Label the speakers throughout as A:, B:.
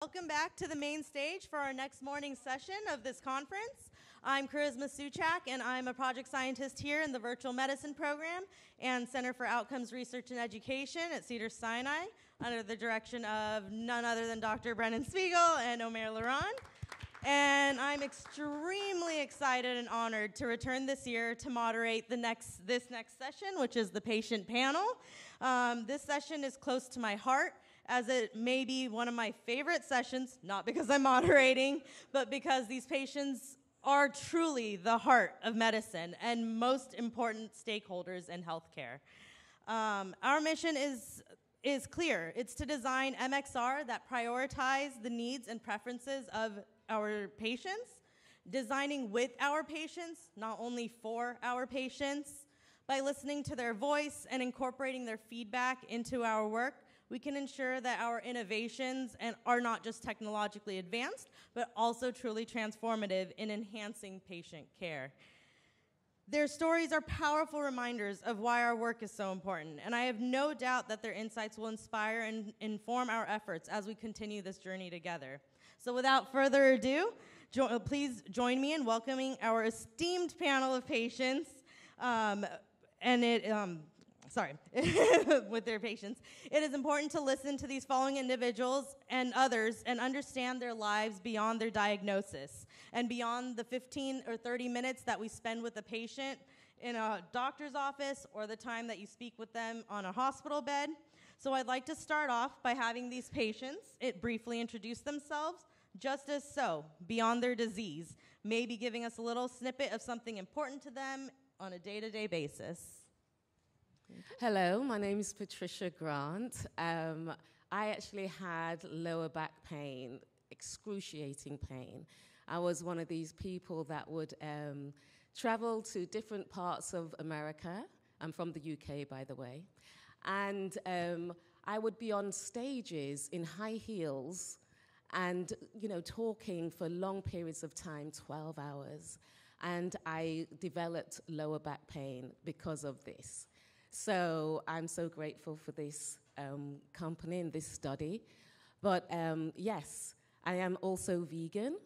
A: Welcome back to the main stage for our next morning session of this conference. I'm Charisma Suchak, and I'm a project scientist here in the Virtual Medicine Program and Center for Outcomes Research and Education at Cedars-Sinai under the direction of none other than Dr. Brennan Spiegel and Omer Laron. And I'm extremely excited and honored to return this year to moderate this next session, which is the patient panel. This session is close to my heart, as it may be one of my favorite sessions, not because I'm moderating, but because these patients are truly the heart of medicine and most important stakeholders in healthcare. Our mission is clear. It's to design MXR that prioritize the needs and preferences of our patients, designing with our patients, not only for our patients. By listening to their voice and incorporating their feedback into our work, we can ensure that our innovations are not just technologically advanced, but also truly transformative in enhancing patient care. Their stories are powerful reminders of why our work is so important, and I have no doubt that their insights will inspire and inform our efforts as we continue this journey together. So without further ado, please join me in welcoming our esteemed panel of patients, with their patients. It is important to listen to these following individuals and others and understand their lives beyond their diagnosis and beyond the 15 or 30 minutes that we spend with a patient in a doctor's office or the time that you speak with them on a hospital bed. So I'd like to start off by having these patients briefly introduce themselves, just as so, beyond their disease, maybe giving us a little snippet of something important to them on a day-to-day basis.
B: Hello, my name is Patricia Grant. I actually had lower back pain, excruciating pain. I was one of these people that would travel to different parts of America. I'm from the UK, by the way. And I would be on stages in high heels and, talking for long periods of time, 12 hours. And I developed lower back pain because of this. So I'm so grateful for this company and this study. But yes, I am also vegan,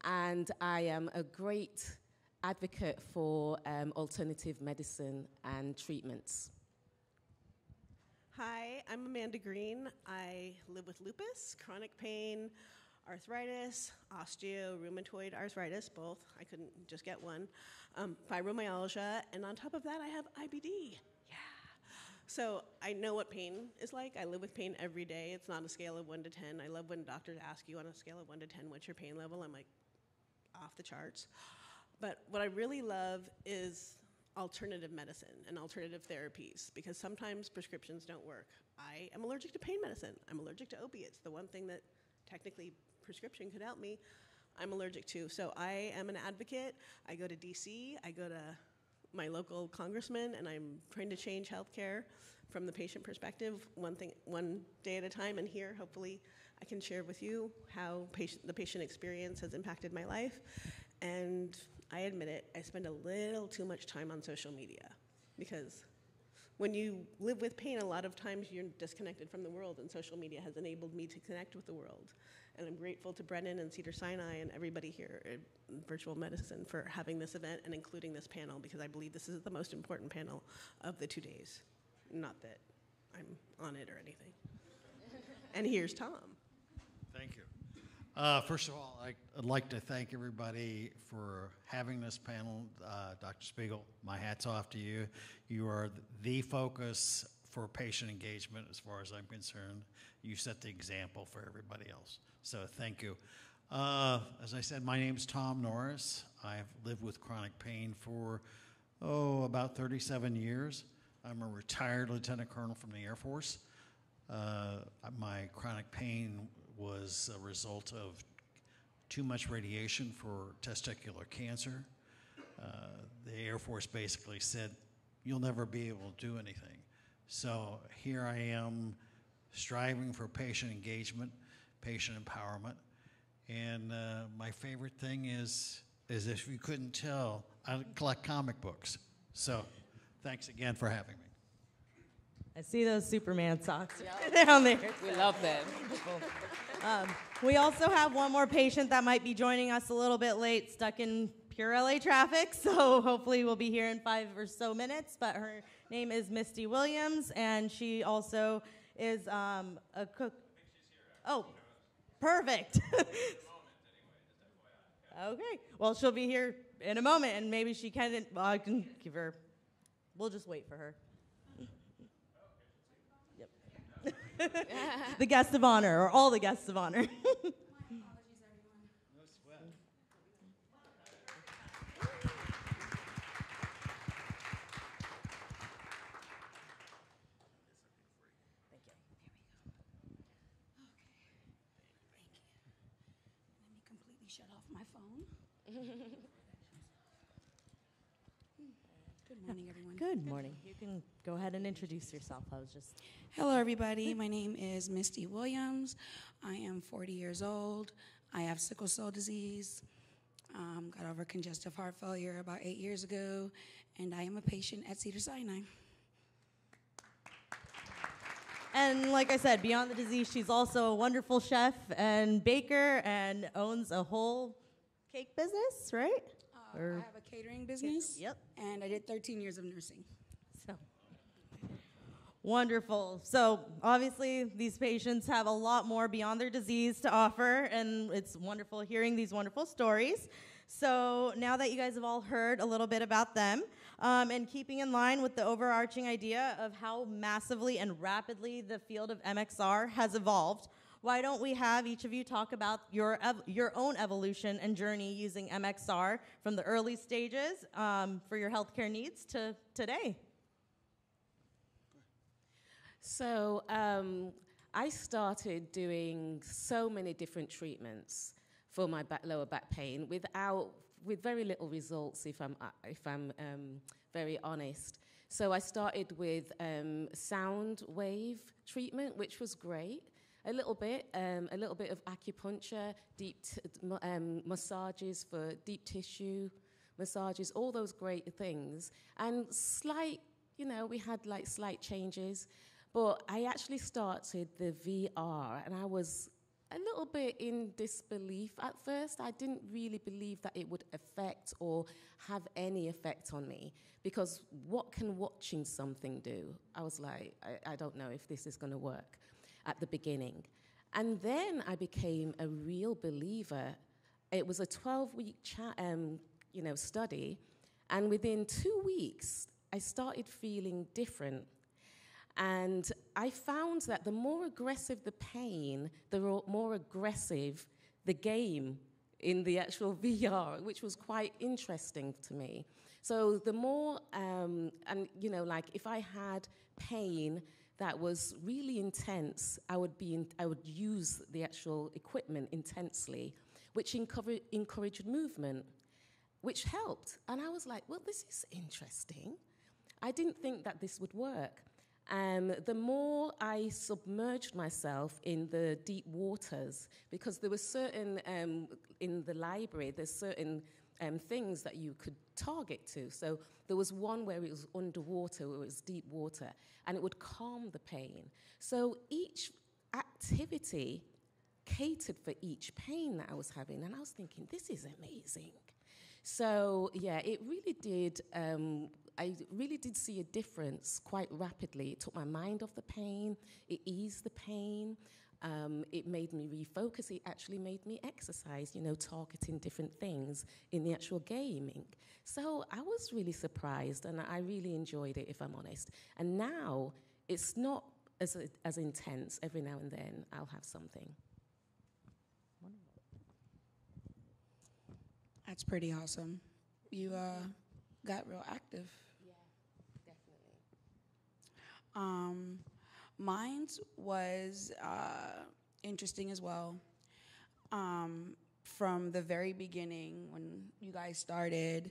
B: and I am a great advocate for alternative medicine and treatments.
C: Hi, I'm Amanda Green. I live with lupus, chronic pain, arthritis, rheumatoid arthritis, both. I couldn't just get one. Fibromyalgia, and on top of that, I have IBD. So I know what pain is like. I live with pain every day. It's not a scale of 1 to 10. I love when doctors ask you on a scale of 1 to 10, what's your pain level? I'm like, off the charts. But what I really love is alternative medicine and alternative therapies, because sometimes prescriptions don't work. I am allergic to pain medicine. I'm allergic to opiates. The one thing that technically prescription could help me, I'm allergic to. So I am an advocate. I go to DC. I go to my local congressman, and I'm trying to change healthcare from the patient perspective, one day at a time. And here, hopefully, I can share with you how the patient experience has impacted my life. And I admit it, I spend a little too much time on social media, because when you live with pain, a lot of times you're disconnected from the world, and social media has enabled me to connect with the world. And I'm grateful to Brennan and Cedars-Sinai and everybody here at Virtual Medicine for having this event and including this panel, because I believe this is the most important panel of the 2 days. Not that I'm on it or anything. And here's Tom.
D: Thank you. First of all, I'd like to thank everybody for having this panel. Dr. Spiegel, my hat's off to you. You are the focus for patient engagement as far as I'm concerned. You set the example for everybody else. So thank you. As I said, my name's Tom Norris. I've lived with chronic pain for, about 37 years. I'm a retired lieutenant colonel from the Air Force. My chronic pain was a result of too much radiation for testicular cancer. The Air Force basically said, you'll never be able to do anything. So here I am striving for patient engagement, patient empowerment. And my favorite thing is if you couldn't tell, I collect comic books. So thanks again for having me.
A: I see those Superman socks down there.
B: We love them.
A: We also have one more patient that might be joining us a little bit late, stuck in pure LA traffic, so hopefully we'll be here in 5 or so minutes. But her name is Misty Williams, and she also is a cook. Oh, perfect. Okay, well, she'll be here in a moment, and maybe she can, well, I can give her, we'll just wait for her. Yep. The guest of honor, or all the guests of honor.
E: Shut off my phone. Good morning, everyone.
A: Good morning. You can go ahead and introduce yourself. I was just...
E: Hello, everybody. My name is Misty Williams. I am 40 years old. I have sickle cell disease. Got over congestive heart failure about 8 years ago, and I am a patient at Cedars-Sinai.
A: And like I said, beyond the disease, she's also a wonderful chef and baker and owns a whole cake business, right?
E: I have a catering business.
A: Yep.
E: And I did 13 years of nursing.
A: So wonderful. So obviously, these patients have a lot more beyond their disease to offer, and it's wonderful hearing these wonderful stories. So now that you guys have all heard a little bit about them, and keeping in line with the overarching idea of how massively and rapidly the field of MXR has evolved, why don't we have each of you talk about your own evolution and journey using MXR from the early stages for your healthcare needs to today?
B: So I started doing so many different treatments for my lower back pain with very little results, if I'm very honest. So I started with sound wave treatment, which was great. A little bit of acupuncture, massages for deep tissue massages, all those great things, and we had like slight changes. But I actually started the VR, and I was a little bit in disbelief at first. I didn't really believe that it would affect or have any effect on me, because what can watching something do? I was like, I don't know if this is going to work at the beginning. And then I became a real believer. It was a 12-week study, and within 2 weeks, I started feeling different. And I found that the more aggressive the pain, the more aggressive the game in the actual VR, which was quite interesting to me. So the more, if I had pain that was really intense, I would use the actual equipment intensely, which encouraged movement, which helped. And I was like, well, this is interesting. I didn't think that this would work. The more I submerged myself in the deep waters, because there were certain, in the library, there's certain things that you could target to. So there was one where it was underwater, where it was deep water, and it would calm the pain. So each activity catered for each pain that I was having, and I was thinking, this is amazing. So yeah, it really did, I really did see a difference quite rapidly. It took my mind off the pain, it eased the pain, it made me refocus, it actually made me exercise, targeting different things in the actual gaming. So I was really surprised, and I really enjoyed it, if I'm honest. And now, it's not as intense. Every now and then, I'll have something.
E: That's pretty awesome. You got real active.
B: Yeah, definitely.
E: Mine was interesting as well. From the very beginning, when you guys started,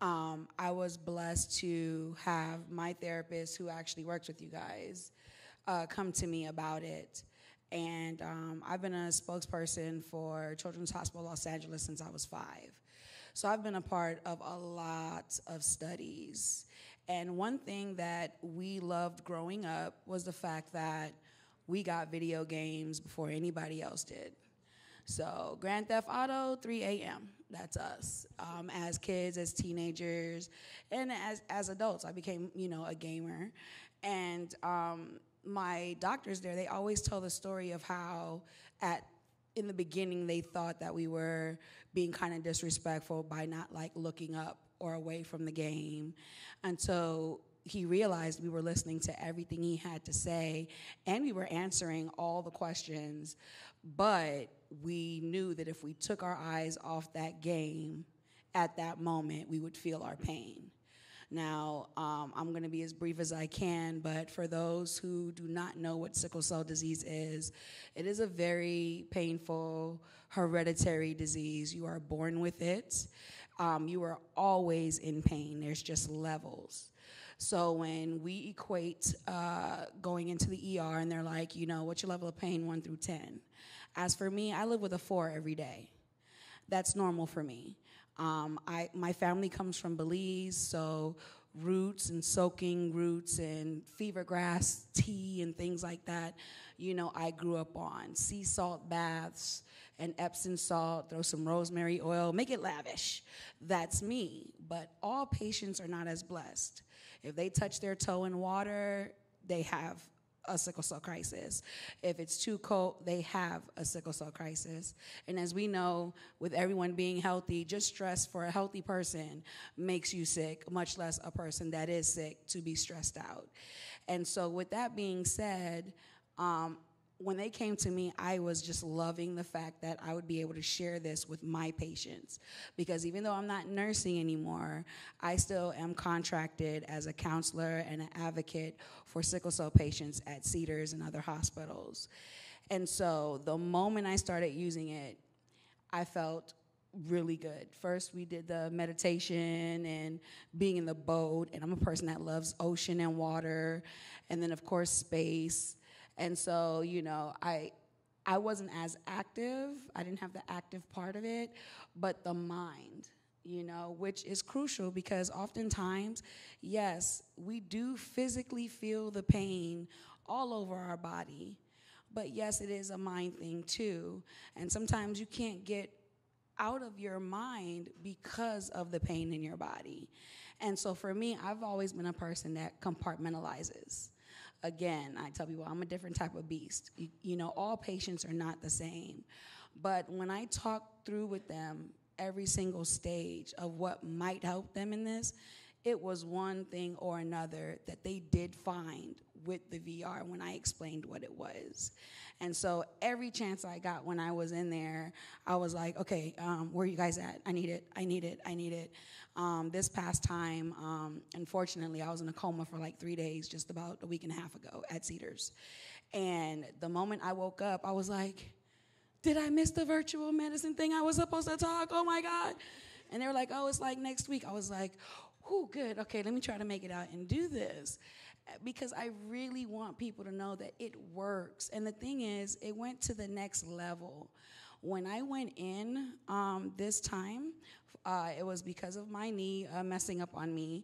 E: I was blessed to have my therapist, who actually works with you guys, come to me about it. And I've been a spokesperson for Children's Hospital Los Angeles since I was 5. So I've been a part of a lot of studies. And one thing that we loved growing up was the fact that we got video games before anybody else did. So Grand Theft Auto, 3 a.m. That's us. As kids, as teenagers, and as adults, I became, a gamer. And my doctors there, they always tell the story of how in the beginning they thought that we were being kind of disrespectful by not like looking up or away from the game until he realized we were listening to everything he had to say and we were answering all the questions, but we knew that if we took our eyes off that game at that moment, we would feel our pain. Now, I'm going to be as brief as I can, but for those who do not know what sickle cell disease is, it is a very painful, hereditary disease. You are born with it. You are always in pain. There's just levels. So when we equate going into the ER and they're like, what's your level of pain, 1 through 10? As for me, I live with a 4 every day. That's normal for me. My family comes from Belize, so roots and soaking roots and fever grass tea and things like that, I grew up on. Sea salt baths and Epsom salt, throw some rosemary oil, make it lavish. That's me. But all patients are not as blessed. If they touch their toe in water, they have a sickle cell crisis. If it's too cold, they have a sickle cell crisis. And as we know, with everyone being healthy, just stress for a healthy person makes you sick, much less a person that is sick to be stressed out. And so with that being said, when they came to me, I was just loving the fact that I would be able to share this with my patients. Because even though I'm not nursing anymore, I still am contracted as a counselor and an advocate for sickle cell patients at Cedars and other hospitals. And so the moment I started using it, I felt really good. First, we did the meditation and being in the boat, and I'm a person that loves ocean and water, and then, of course, space. And so, I wasn't as active. I didn't have the active part of it, but the mind, which is crucial because oftentimes, yes, we do physically feel the pain all over our body, but yes, it is a mind thing too. And sometimes you can't get out of your mind because of the pain in your body. And so for me, I've always been a person that compartmentalizes. Again, I tell people I'm a different type of beast. All patients are not the same. But when I talk through with them every single stage of what might help them in this, it was one thing or another that they did find with the VR when I explained what it was. And so every chance I got when I was in there, I was like, okay, where are you guys at? I need it. This past time, unfortunately, I was in a coma for like 3 days, just about a week and a half ago at Cedars. And the moment I woke up, I was like, did I miss the virtual medicine thing I was supposed to talk? Oh my God. And they were like, oh, it's like next week. I was like, oh, good. Okay, let me try to make it out and do this. Because I really want people to know that it works. And the thing is, it went to the next level. When I went in this time, it was because of my knee messing up on me.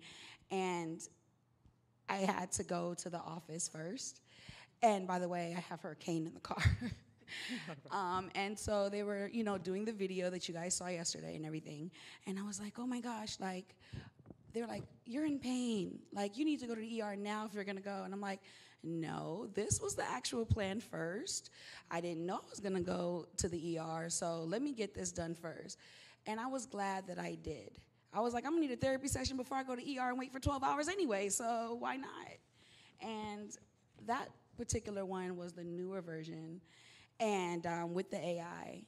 E: And I had to go to the office first. And by the way, I have Hurricane in the car. And so they were, doing the video that you guys saw yesterday and everything. And I was like, oh my gosh, they're like, you're in pain. You need to go to the ER now if you're going to go. And I'm like, no, this was the actual plan first. I didn't know I was going to go to the ER, so let me get this done first. And I was glad that I did. I was like, I'm going to need a therapy session before I go to ER and wait for 12 hours anyway, so why not? And that particular one was the newer version, and with the AI.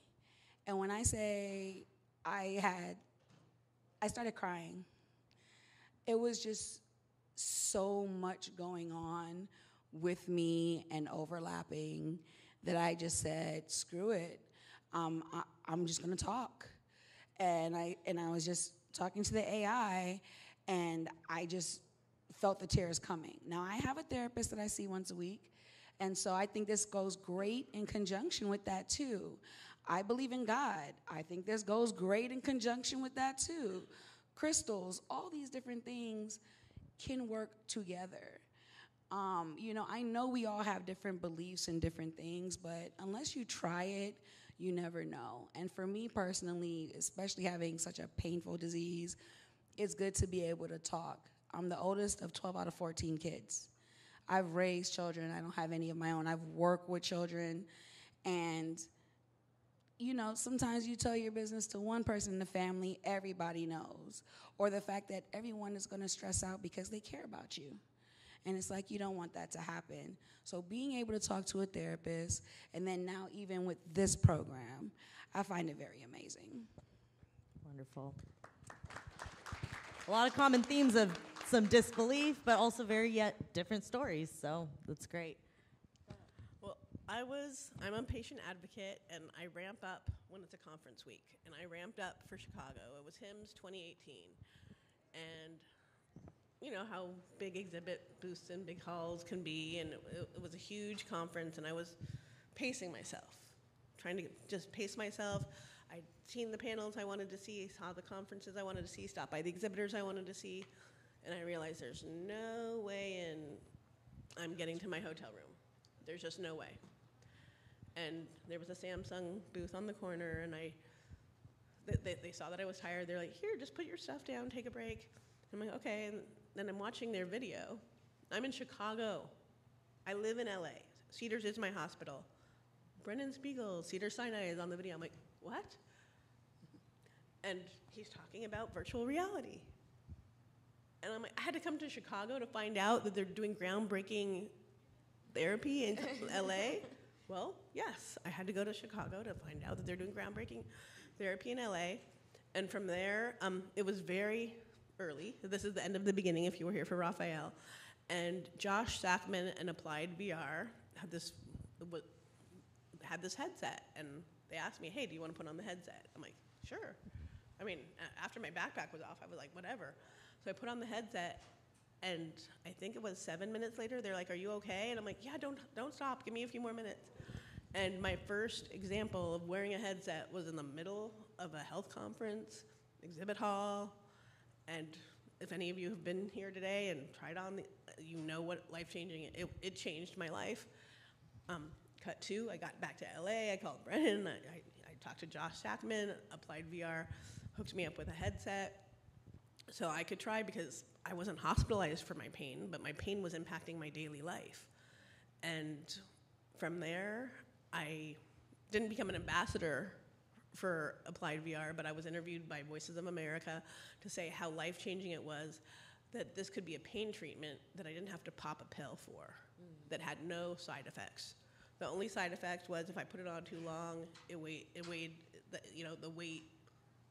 E: And when I say I started crying. It was just so much going on with me and overlapping that I just said, screw it. I'm just going to talk. And I was just talking to the AI, and I just felt the tears coming. Now, I have a therapist that I see once a week, and so I think this goes great in conjunction with that, too. I believe in God. I think this goes great in conjunction with that, too. Crystals, all these different things can work together. I know we all have different beliefs and different things, but unless you try it, You never know. And for me personally, especially having such a painful disease, it's good to be able to talk. I'm the oldest of 12 out of 14 kids. I've raised children. I don't have any of my own. I've worked with children. And, you know, sometimes you tell your business to one person in the family, everybody knows. Or the fact that everyone is going to stress out because they care about you. And it's like you don't want that to happen. So being able to talk to a therapist, and then now even with this program, I find it very amazing.
A: Wonderful. A lot of common themes of some disbelief, but also very yet different stories. So that's great.
C: Well, I'm a patient advocate, and I ramp up when it's a conference week. And I ramped up for Chicago. It was HIMSS 2018. And you know how big exhibit booths and big halls can be, and it was a huge conference, and I was pacing myself, trying to just pace myself. I'd seen the panels I wanted to see, saw the conferences I wanted to see, stopped by the exhibitors I wanted to see, and I realized there's no way I'm getting to my hotel room. There's just no way. And there was a Samsung booth on the corner, and they saw that I was tired. They're like, here, just put your stuff down, take a break. I'm like, okay, and then I'm watching their video. I'm in Chicago. I live in LA. Cedars is my hospital. Brennan Spiegel, Cedars-Sinai is on the video. I'm like, what? And he's talking about virtual reality. And I'm like, I had to come to Chicago to find out that they're doing groundbreaking therapy in LA. Well, yes, I had to go to Chicago to find out that they're doing groundbreaking therapy in LA. And from there, it was very early. This is the end of the beginning if you were here for Raphael. And Josh Sackman and Applied VR had this headset, and they asked me, hey, do you want to put on the headset? I'm like, sure. I mean, after my backpack was off, I was like, whatever. So I put on the headset, and I think it was 7 minutes later, they're like, are you okay? And I'm like, yeah, don't stop. Give me a few more minutes. And my first example of wearing a headset was in the middle of a health conference, exhibit hall. And if any of you have been here today and tried on, you know what life-changing, it changed my life. Cut two, I got back to LA, I called Brennan, I talked to Josh Sackman, Applied VR, hooked me up with a headset so I could try, because I wasn't hospitalized for my pain, but my pain was impacting my daily life. And from there, I didn't become an ambassador for Applied VR, but I was interviewed by Voices of America to say how life-changing it was, that this could be a pain treatment that I didn't have to pop a pill for, that had no side effects. The only side effect was if I put it on too long, the weight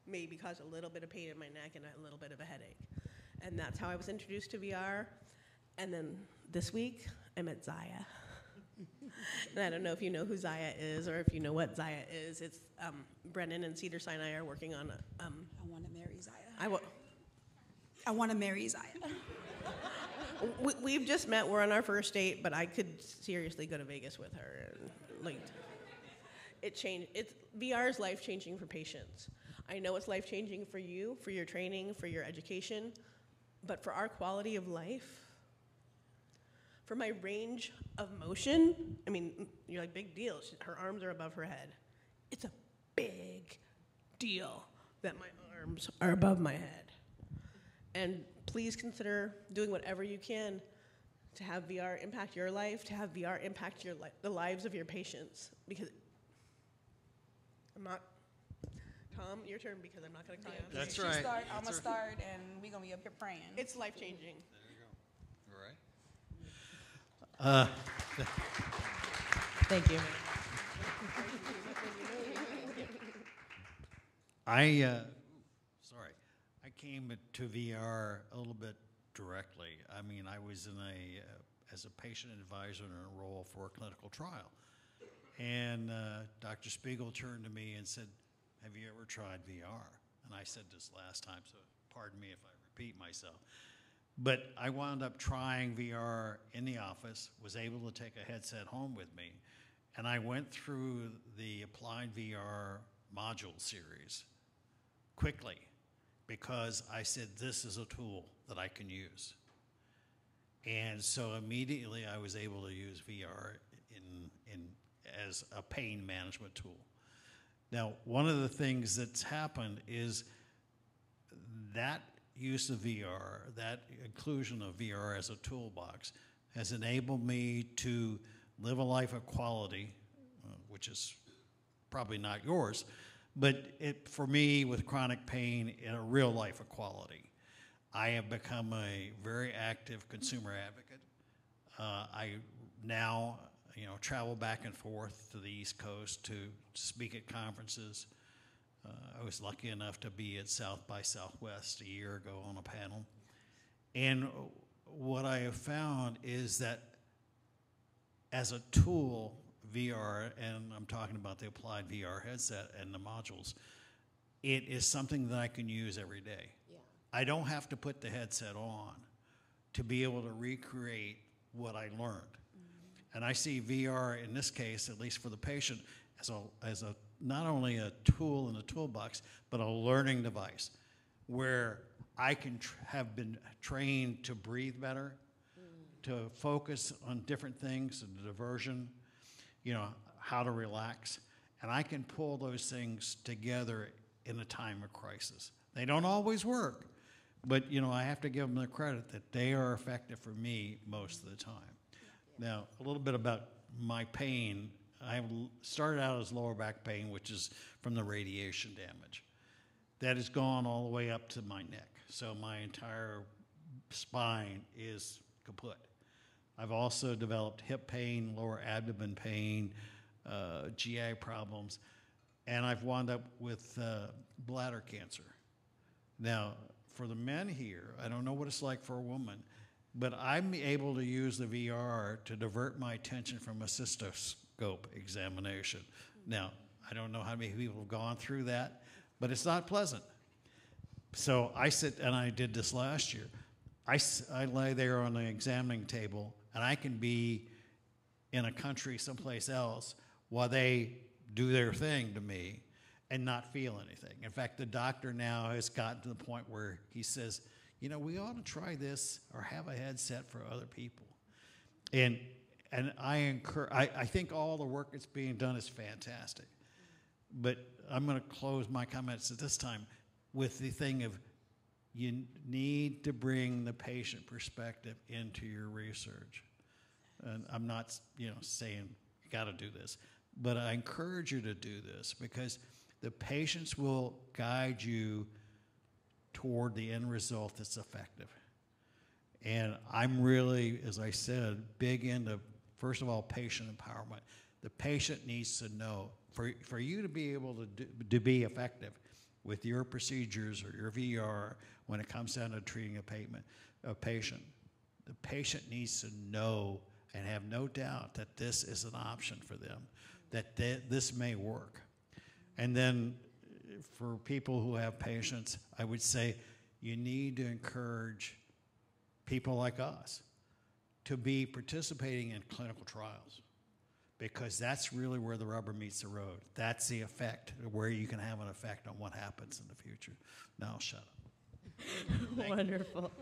C: maybe caused a little bit of pain in my neck and a little bit of a headache. And that's how I was introduced to VR. And then this week, I'm at Zaya. And I don't know if you know who Zaya is or if you know what Zaya is. It's Brennan and Cedars-Sinai are working on
E: I want to marry Zaya.
C: I
E: want to marry Zaya.
C: We've just met. We're on our first date, but I could seriously go to Vegas with her. And, like, it changed. VR is life-changing for patients. I know it's life-changing for you, for your training, for your education, but for our quality of life, for my range of motion, I mean, you're like, big deal. Her arms are above her head. It's a big deal that my arms are above my head. And please consider doing whatever you can to have VR impact your life, to have VR impact the lives of your patients. Because Tom, your turn, because I'm not going to cry.
D: That's right.
E: I'm going to start, and we're going to be up here praying.
C: It's life-changing.
D: There you go. All right.
A: Thank you.
D: I came to VR a little bit directly. I mean, I was as a patient advisor in a role for a clinical trial. And Dr. Spiegel turned to me and said, have you ever tried VR? And I said this last time, so pardon me if I repeat myself. But I wound up trying VR in the office, was able to take a headset home with me, and I went through the Applied VR module series quickly because I said, this is a tool that I can use. And so immediately I was able to use VR as a pain management tool. Now, one of the things that's happened is that use of VR, that inclusion of VR as a toolbox, has enabled me to live a life of quality, which is probably not yours, but for me, with chronic pain, in a real life of quality. I have become a very active consumer advocate. I now, travel back and forth to the East Coast to speak at conferences. I was lucky enough to be at South by Southwest a year ago on a panel. And what I have found is that as a tool, VR, and I'm talking about the applied VR headset and the modules, it is something that I can use every day.
B: Yeah.
D: I don't have to put the headset on to be able to recreate what I learned. Mm-hmm. And I see VR, in this case, at least for the patient, as a not only a tool in the toolbox, but a learning device where I can have been trained to breathe better, to focus on different things, and diversion, how to relax. And I can pull those things together in a time of crisis. They don't always work, but I have to give them the credit that they are effective for me most of the time. Now, a little bit about my pain. I started out as lower back pain, which is from the radiation damage. That has gone all the way up to my neck. So my entire spine is kaput. I've also developed hip pain, lower abdomen pain, GI problems, and I've wound up with bladder cancer. Now, for the men here, I don't know what it's like for a woman, but I'm able to use the VR to divert my attention from a cystoscope examination. Now, I don't know how many people have gone through that, but it's not pleasant. So I sit, and I did this last year. I lay there on the examining table, and I can be in a country someplace else while they do their thing to me and not feel anything. In fact, the doctor now has gotten to the point where he says, we ought to try this or have a headset for other people. And I think all the work that's being done is fantastic. But I'm going to close my comments at this time with the thing of you need to bring the patient perspective into your research. And I'm not, saying you got to do this, but I encourage you to do this because the patients will guide you toward the end result that's effective. And I'm really, as I said, big into, first of all, patient empowerment. The patient needs to know, for you to be able to be effective with your procedures or your VR when it comes down to treating a patient, the patient needs to know and have no doubt that this is an option for them, that this may work. And then for people who have patients, I would say you need to encourage people like us to be participating in clinical trials because that's really where the rubber meets the road. That's the effect, where you can have an effect on what happens in the future. Now I'll shut up.
A: Wonderful.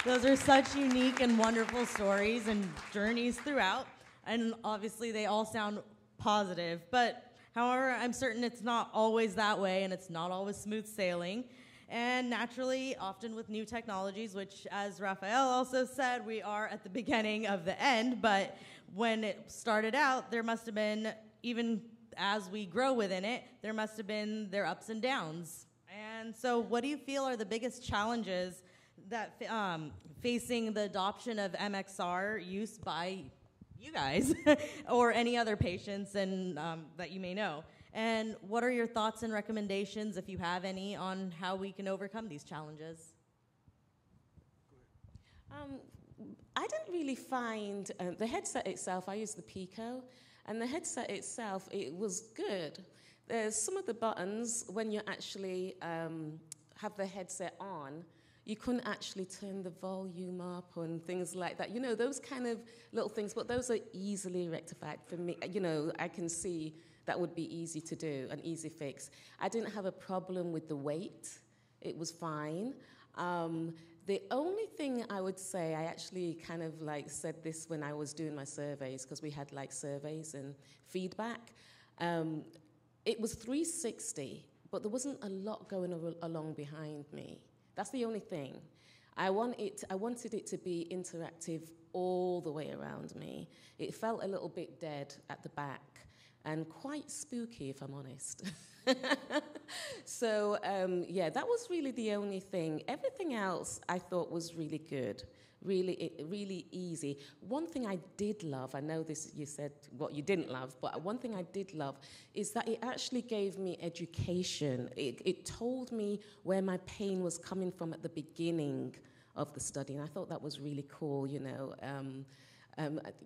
A: Those are such unique and wonderful stories and journeys throughout, and obviously they all sound positive, but however, I'm certain it's not always that way, and it's not always smooth sailing. And naturally, often with new technologies, which, as Raphael also said, we are at the beginning of the end, but when it started out, there must have been, even as we grow within it, there must have been their ups and downs. And so what do you feel are the biggest challenges that facing the adoption of MXR use by you guys or any other patients and that you may know? And what are your thoughts and recommendations, if you have any, on how we can overcome these challenges?
B: I didn't really find the headset itself. I used the Pico, and the headset itself, it was good. There's some of the buttons, when you actually have the headset on, you couldn't actually turn the volume up and things like that. Those kind of little things, but those are easily rectified for me. I can see that would be easy to do, an easy fix. I didn't have a problem with the weight. It was fine. The only thing I would say, I actually kind of said this when I was doing my surveys, because we had surveys and feedback. it was 360, but there wasn't a lot going along behind me. That's the only thing. I wanted it to be interactive all the way around me. It felt a little bit dead at the back and quite spooky, if I'm honest. So, yeah, that was really the only thing. Everything else I thought was really good, really easy. One thing I did love, I know this you said what you didn't love, but one thing I did love is that it actually gave me education. It told me where my pain was coming from at the beginning of the study, and I thought that was really cool, you know.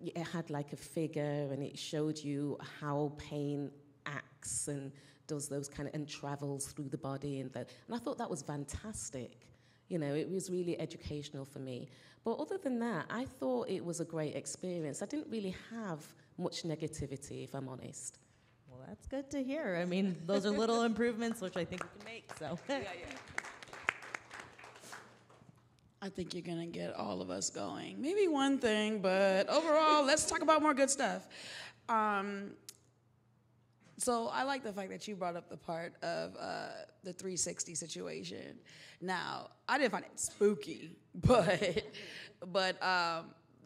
B: It had like a figure, and it showed you how pain acts and does those kind of, and travels through the body, and I thought that was fantastic. You know, it was really educational for me. But other than that, I thought it was a great experience. I didn't really have much negativity, if I'm honest.
A: Well, that's good to hear. I mean, those are little improvements, which I think we can make, so.
E: Yeah. I think you're going to get all of us going. Maybe one thing, but overall, let's talk about more good stuff. So I like the fact that you brought up the part of the 360 situation. Now, I didn't find it spooky, but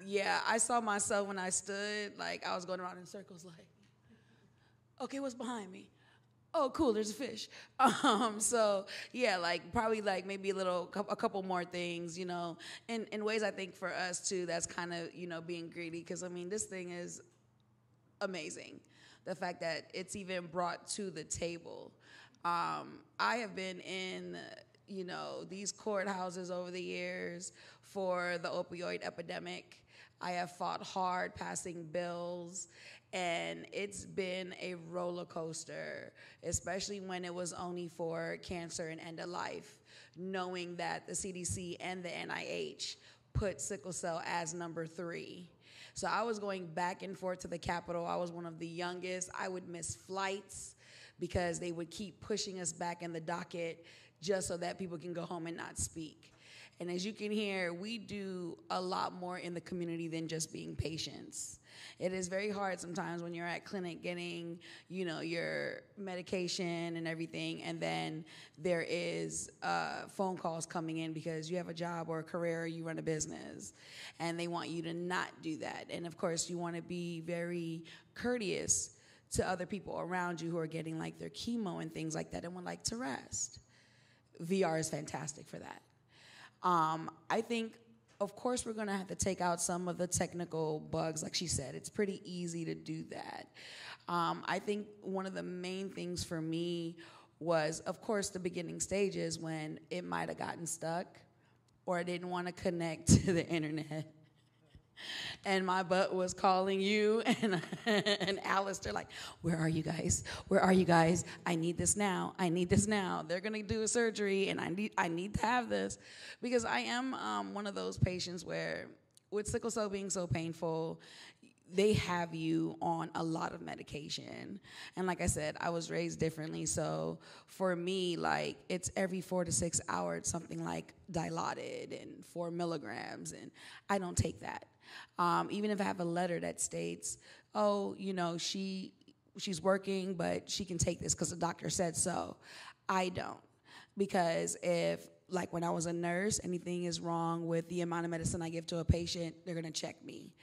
E: yeah, I saw myself when I stood, like I was going around in circles like, okay, what's behind me? Oh, cool, there's a fish. So yeah, like probably like maybe a couple more things, you know, in ways I think for us too, that's kind of, you know, being greedy, because I mean, this thing is amazing. The fact that it's even brought to the table. I have been in, you know, these courthouses over the years for the opioid epidemic. I have fought hard passing bills, and it's been a roller coaster, especially when it was only for cancer and end of life, knowing that the CDC and the NIH put sickle cell as number 3. So I was going back and forth to the Capitol. I was one of the youngest. I would miss flights because they would keep pushing us back in the docket just so that people can go home and not speak. And as you can hear, we do a lot more in the community than just being patients. It is very hard sometimes when you're at clinic getting, you know, your medication and everything, and then there is phone calls coming in because you have a job or a career or you run a business, and they want you to not do that. And of course, you want to be very courteous to other people around you who are getting like their chemo and things like that and would like to rest. VR is fantastic for that. I think, of course, we're going to have to take out some of the technical bugs. Like she said, it's pretty easy to do that. I think one of the main things for me was, of course, the beginning stages when it might have gotten stuck or I didn't want to connect to the internet. And my butt was calling you and Alistair, like, where are you guys? Where are you guys? I need this now. I need this now. They're going to do a surgery, and I need to have this. Because I am one of those patients where, with sickle cell being so painful, they have you on a lot of medication. And like I said, I was raised differently. So for me, like, it's every 4 to 6 hours, something like Dilaudid and 4 milligrams. And I don't take that. Even if I have a letter that states, oh, you know, she's working, but she can take this because the doctor said so. I don't. Because if, like when I was a nurse, anything is wrong with the amount of medicine I give to a patient, they're going to check me.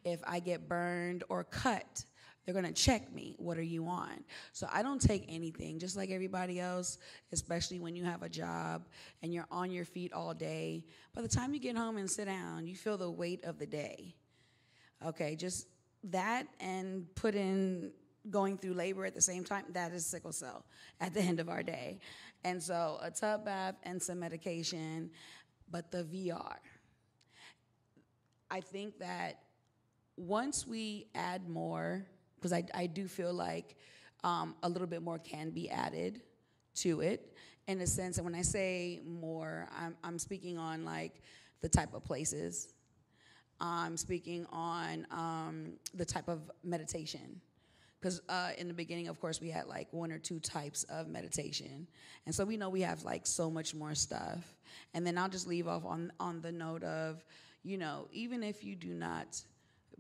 E: If I get burned or cut, they're going to check me. What are you on? So I don't take anything, just like everybody else, especially when you have a job and you're on your feet all day. By the time you get home and sit down, you feel the weight of the day. Okay, just that and put in going through labor at the same time, that is sickle cell at the end of our day. And so a tub bath and some medication, but the VR. I think that once we add more, because I do feel like a little bit more can be added to it, in a sense. And when I say more, I'm speaking on like the type of places. I'm speaking on the type of meditation. Because in the beginning, of course, we had like 1 or 2 types of meditation. And so we know we have like so much more stuff. And then I'll just leave off on the note of, you know, even if you do not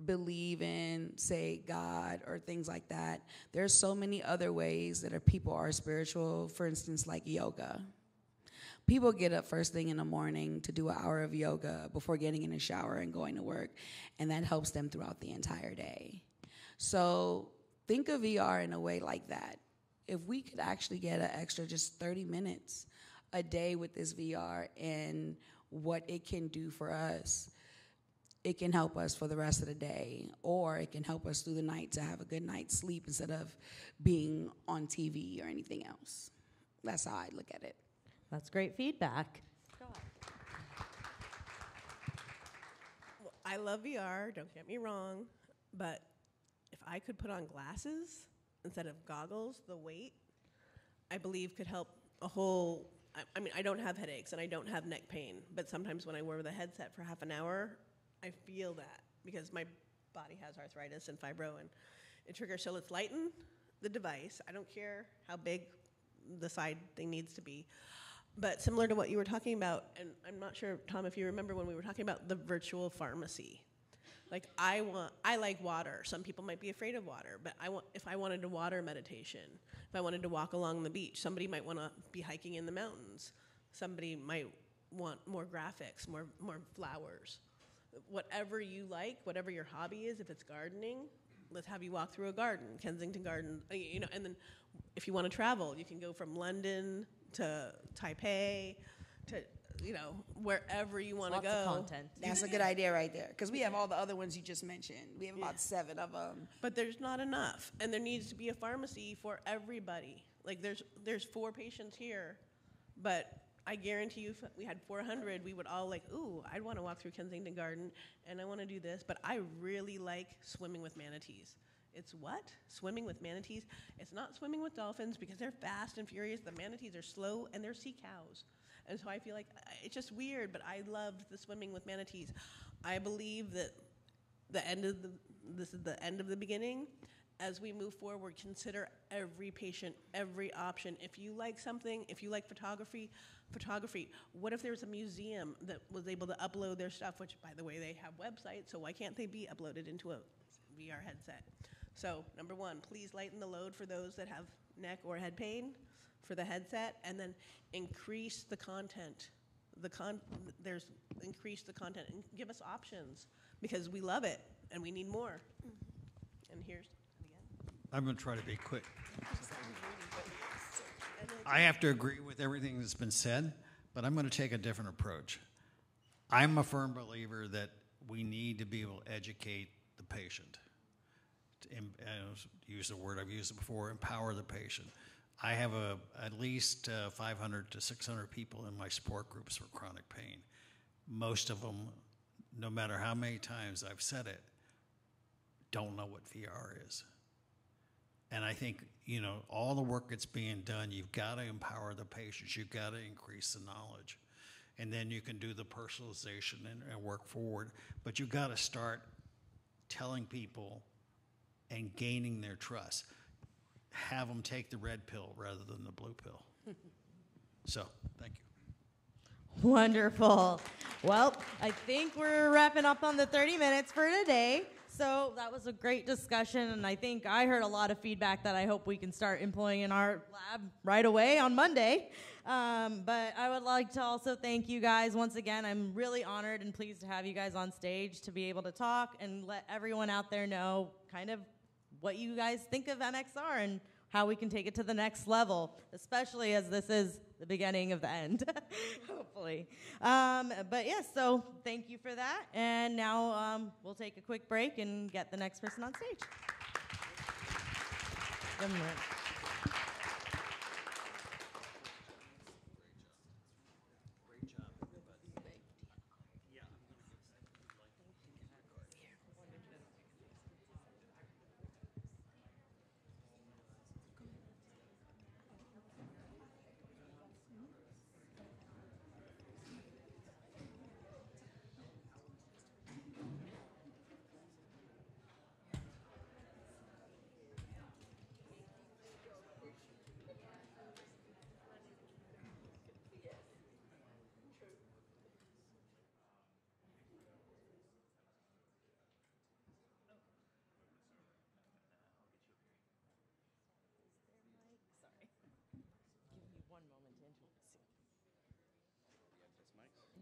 E: believe in, say, God or things like that. There's so many other ways that people are spiritual, for instance, like yoga. People get up first thing in the morning to do an hour of yoga before getting in the shower and going to work, and that helps them throughout the entire day. So think of VR in a way like that. If we could actually get an extra just 30 minutes a day with this VR and what it can do for us, it can help us for the rest of the day, or it can help us through the night to have a good night's sleep instead of being on TV or anything else. That's how I look at it.
A: That's great feedback.
C: Well, I love VR, don't get me wrong, but if I could put on glasses instead of goggles, the weight, I believe could help a whole, I mean, I don't have headaches and I don't have neck pain, but sometimes when I wear the headset for half an hour, I feel that because my body has arthritis and fibro and it triggers. So let's lighten the device. I don't care how big the side thing needs to be. But similar to what you were talking about, and I'm not sure, Tom, if you remember when we were talking about the virtual pharmacy. Like I like water. Some people might be afraid of water, but if I wanted a water meditation, if I wanted to walk along the beach, somebody might want to be hiking in the mountains. Somebody might want more graphics, more flowers. Whatever you like, whatever your hobby is, if it's gardening, let's have you walk through a garden, Kensington Garden, you know, and then if you want to travel, you can go from London to Taipei to, you know, wherever you want to go.
A: Lots of content.
E: That's a good idea right there, because we have all the other ones you just mentioned. We have about 7 of them.
C: But there's not enough, and there needs to be a pharmacy for everybody. Like there's 4 patients here, but I guarantee you if we had 400, we would all like, ooh, I'd want to walk through Kensington Garden, and I want to do this, but I really like swimming with manatees. It's what? Swimming with manatees? It's not swimming with dolphins because they're fast and furious. The manatees are slow, and they're sea cows. And so I feel like it's just weird, but I loved the swimming with manatees. I believe that this is the end of the beginning. As we move forward, consider every patient, every option. If you like something, if you like photography. What if there's a museum that was able to upload their stuff, which, by the way, they have websites, so why can't they be uploaded into a VR headset? So, number 1, please lighten the load for those that have neck or head pain for the headset, and then increase the content. Increase the content and give us options because we love it and we need more. And here's again.
D: I'm going to try to be quick. I have to agree with everything that's been said, but I'm going to take a different approach. I'm a firm believer that we need to be able to educate the patient. Use the word I've used it before, empower the patient. I have at least 500 to 600 people in my support groups for chronic pain. Most of them, no matter how many times I've said it, don't know what VR is. And I think, you know, all the work that's being done, you've got to empower the patients. You've got to increase the knowledge. And then you can do the personalization and work forward. But you've got to start telling people and gaining their trust. Have them take the red pill rather than the blue pill. So, thank you.
A: Wonderful. Well, I think we're wrapping up on the 30 minutes for today. So that was a great discussion, and I think I heard a lot of feedback that I hope we can start employing in our lab right away on Monday. But I would like to also thank you guys once again. I'm really honored and pleased to have you guys on stage to be able to talk and let everyone out there know kind of what you guys think of MXR and how we can take it to the next level, especially as this is the beginning of the end, hopefully. But yes, so thank you for that. And now we'll take a quick break and get the next person on stage. Good morning.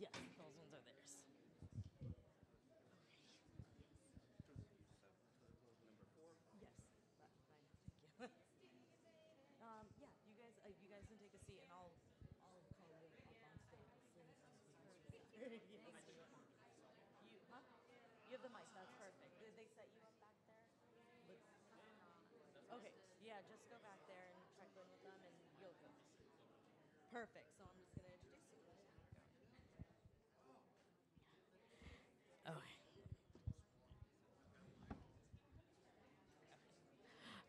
A: Yes, those ones are theirs. Yes, that's fine. Thank you. Yeah, you guys can take a seat, and I'll call you up on stage as soon as I'm finished. Yes. You, huh? You have the mic. That's perfect. Did they set you up back there? Okay. Yeah, just go back there and check in with them, and you'll go. Perfect. So I'm just gonna introduce you. Okay.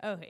A: Okay.